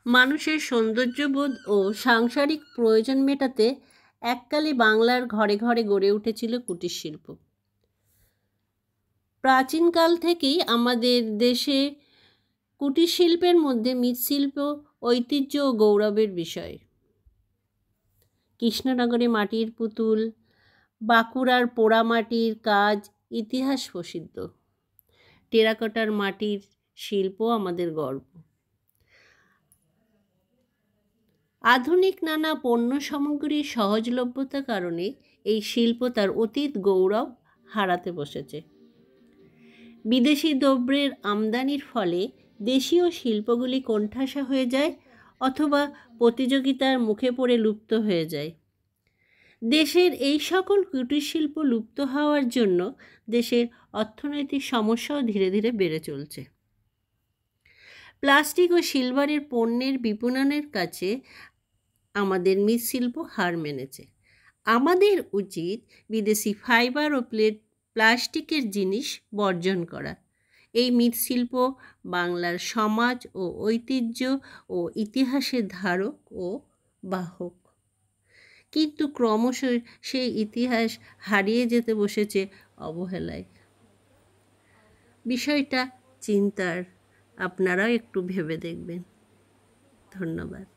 মানুষের সৌন্দর্যবোধ ও সাংসারিক প্রয়োজন মেটাতে এককালে বাংলার ঘরে ঘরে গড়ে উঠেছিল কুটির শিল্প। প্রাচীনকাল থেকেই আমাদের দেশে কুটির শিল্পের মধ্যে মৃৎশিল্প ঐতিহ্য ও গৌরবের বিষয়। কৃষ্ণনগরে মাটির পুতুল, বাঁকুড়ার পোড়ামাটির কাজ ইতিহাস প্রসিদ্ধ। টেরাকোটার মাটির শিল্প আমাদের গর্ব। আধুনিক নানা পণ্য সামগ্রীর সহজলভ্যতার কারণে এই শিল্প তার অতীত গৌরব হারাতে বসেছে। বিদেশি দ্রব্যের আমদানির ফলে দেশীয় শিল্পগুলি কোণঠাসা হয়ে যায় অথবা প্রতিযোগিতার মুখে পড়ে লুপ্ত হয়ে যায়। দেশের এই সকল কুটির শিল্প লুপ্ত হওয়ার জন্য দেশের অর্থনৈতিক সমস্যাও ধীরে ধীরে বেড়ে চলছে। প্লাস্টিক ও সিলভারের পণ্যের বিপণনের কাছে আমাদের মৃৎশিল্প হার মেনেছে। আমাদের উচিত বিদেশি ফাইবার ও প্লাস্টিকের জিনিস বর্জন করা। এই মৃৎশিল্প বাংলার সমাজ ও ঐতিহ্য ও ইতিহাসের ধারক ও বাহক, কিন্তু ক্রমশ সেই ইতিহাস হারিয়ে যেতে বসেছে অবহেলায়। বিষয়টা চিন্তার, আপনারাও একটু ভেবে দেখবেন। ধন্যবাদ।